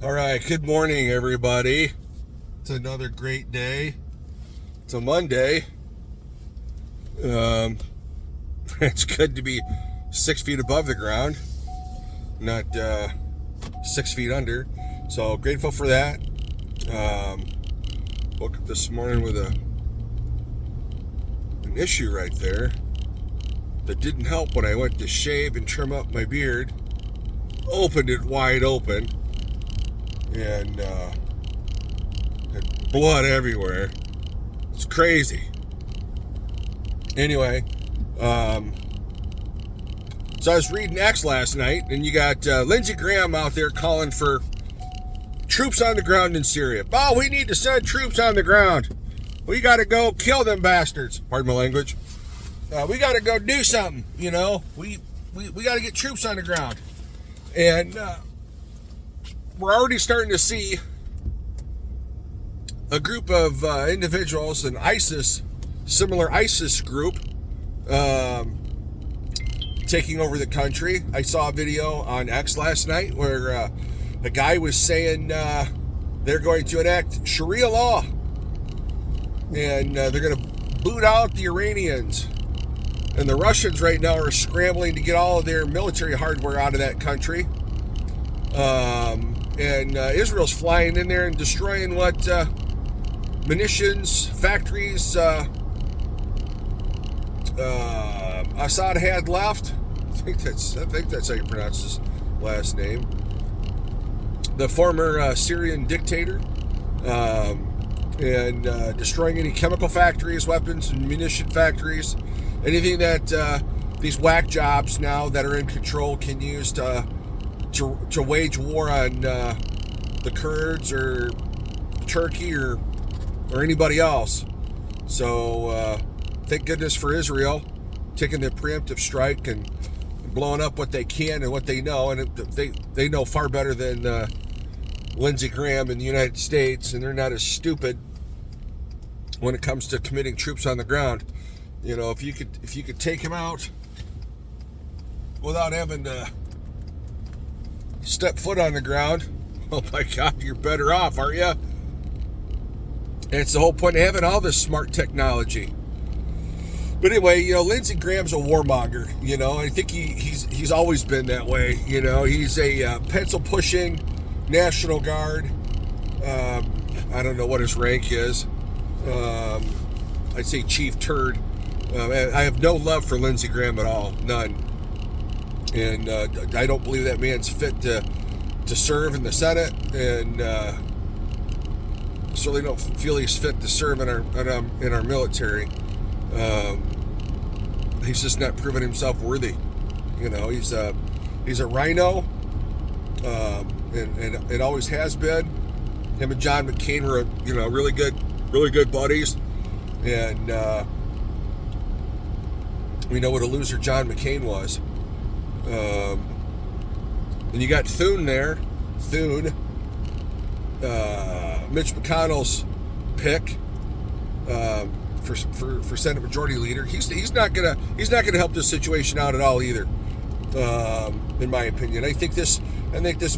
All right, good morning, everybody. It's another great day. It's a Monday. Um, it's good to be 6 feet above the ground, not 6 feet under. So grateful for that. Woke up this morning with an issue right there that didn't help when I went to shave and trim up my beard. Opened it wide open and had blood everywhere. It's crazy. Anyway, so I was reading X last night, and you got Lindsey Graham out there calling for troops on the ground in Syria. Oh, we need to send troops on the ground. We got to go kill them bastards. Pardon my language. We got to go do something. You know, we got to get troops on the ground, and we're already starting to see a group of individuals, an similar ISIS group, taking over the country. I saw a video on X last night where a guy was saying they're going to enact Sharia law, and they're going to boot out the Iranians. And the Russians right now are scrambling to get all of their military hardware out of that country. And Israel's flying in there and destroying what munitions factories Assad had left. I think that's how you pronounce his last name. The former Syrian dictator, and destroying any chemical factories, weapons and munition factories, anything that these whack jobs now that are in control can use to wage war on the Kurds or Turkey or anybody else. So thank goodness for Israel taking the preemptive strike and blowing up what they can and what they know, and they know far better than Lindsey Graham in the United States, and they're not as stupid when it comes to committing troops on the ground. You know, if you could take him out without having to step foot on the ground, oh my God, you're better off, aren't you? And it's the whole point of having all this smart technology. But anyway, you know, Lindsey Graham's a warmonger. You know, I think he's always been that way. You know, he's a pencil-pushing National Guard. I don't know what his rank is. I'd say Chief Turd. I have no love for Lindsey Graham at all, none. And I don't believe that man's fit to serve in the Senate, and certainly don't feel he's fit to serve in our military. He's just not proven himself worthy. You know, he's a rhino, and it always has been. Him and John McCain were really good buddies, and we know what a loser John McCain was. And you got Thune there. Mitch McConnell's pick for Senate Majority Leader. He's not gonna help this situation out at all either. In my opinion, I think this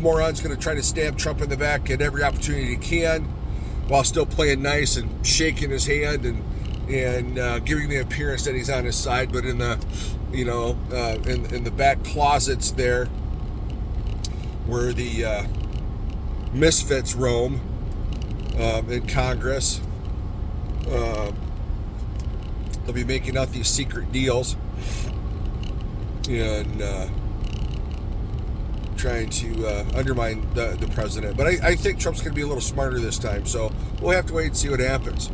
moron's gonna try to stab Trump in the back at every opportunity he can, while still playing nice and shaking his hand and giving the appearance that he's on his side. But in the in the back closets there, where the misfits roam in Congress, they'll be making out these secret deals and trying to undermine the president. But I think Trump's going to be a little smarter this time, so we'll have to wait and see what happens.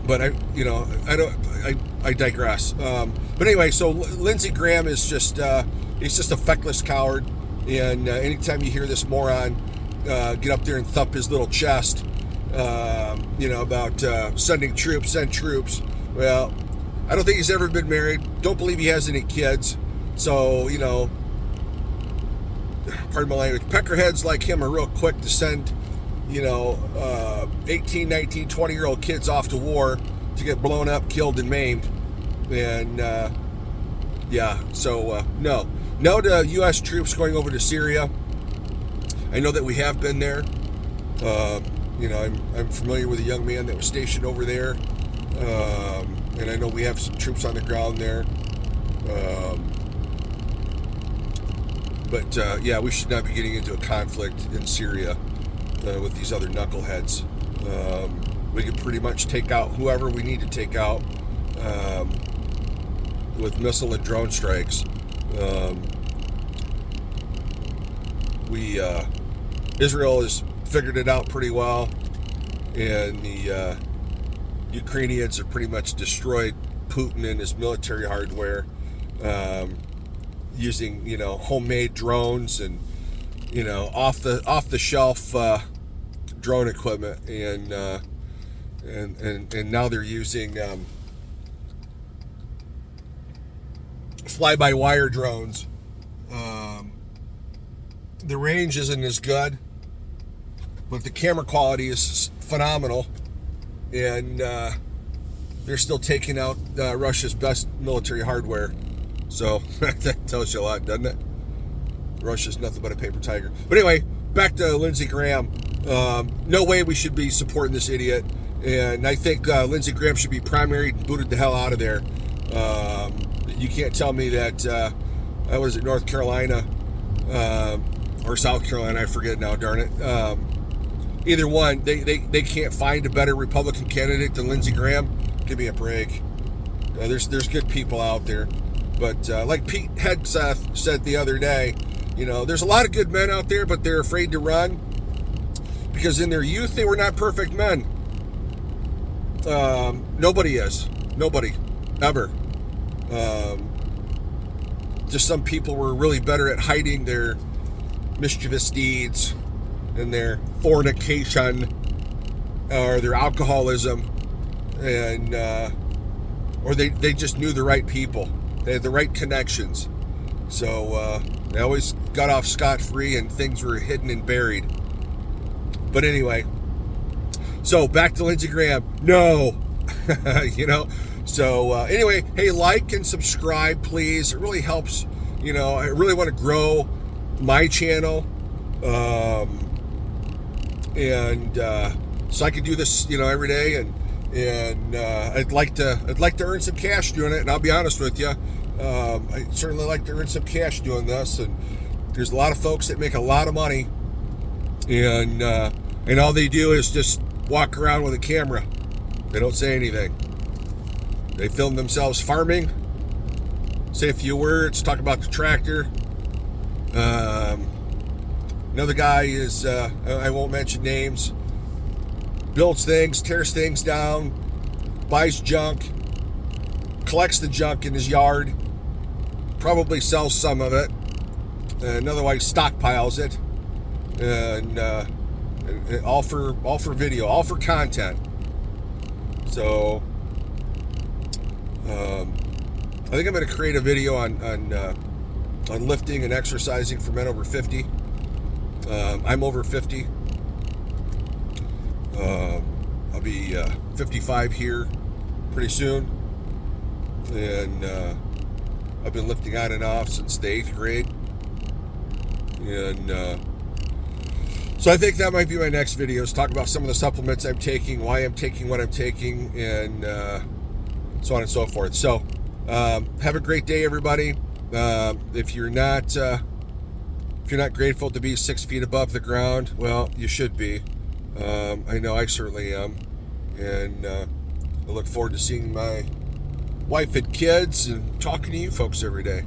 But I digress. But anyway, so Lindsey Graham is he's just a feckless coward, and anytime you hear this moron get up there and thump his little chest, about send troops. Well, I don't think he's ever been married. Don't believe he has any kids. So, pardon my language, peckerheads like him are real quick to send, 18, 19, 20-year-old kids off to war to get blown up, killed, and maimed. And, no. No to U.S. troops going over to Syria. I know that we have been there. I'm familiar with a young man that was stationed over there, and I know we have some troops on the ground there. But we should not be getting into a conflict in Syria with these other knuckleheads. We can pretty much take out whoever we need to take out with missile and drone strikes. Israel has figured it out pretty well, and the Ukrainians have pretty much destroyed Putin and his military hardware, using homemade drones and off the shelf drone equipment, and now they're using fly-by-wire drones. The range isn't as good, but the camera quality is phenomenal, and they're still taking out Russia's best military hardware. So that tells you a lot, doesn't it? Russia's nothing but a paper tiger. But anyway, back to Lindsey Graham. No way we should be supporting this idiot, and I think Lindsey Graham should be primary booted the hell out of there. You can't tell me that I was at North Carolina or South Carolina, I forget now, darn it. Either one, they can't find a better Republican candidate than Lindsey Graham. Give me a break. There's good people out there, but like Pete Hegseth said the other day, there's a lot of good men out there, but they're afraid to run because in their youth they were not perfect men. Nobody is. Nobody ever. Just some people were really better at hiding their mischievous deeds and their fornication or their alcoholism, and or they just knew the right people. They had the right connections, so they always got off scot-free and things were hidden and buried. But anyway, so back to Lindsey Graham. No. So anyway, hey, like and subscribe, please. It really helps. I really want to grow my channel, and so I can do this, every day, and I'd like to earn some cash doing it. And I'll be honest with you, I certainly like to earn some cash doing this. And there's a lot of folks that make a lot of money, and all they do is just walk around with a camera. They don't say anything. They film themselves farming, say a few words, talk about the tractor. Another guy is, I won't mention names, builds things, tears things down, buys junk, collects the junk in his yard, probably sells some of it, and otherwise stockpiles it, and all for video, all for content. So I think I'm going to create a video on lifting and exercising for men over 50. I'm over 50. I'll be 55 here pretty soon, and I've been lifting on and off since the 8th grade, and so I think that might be my next video, is talk about some of the supplements I'm taking, why I'm taking what I'm taking, and so on and so forth. So have a great day, everybody. If you're not grateful to be 6 feet above the ground, well, you should be. I know I certainly am, and I look forward to seeing my wife and kids and talking to you folks every day.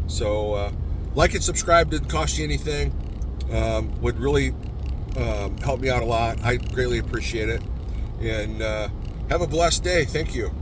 So like and subscribe, didn't cost you anything. Would really help me out a lot. I greatly appreciate it, and have a blessed day. Thank you.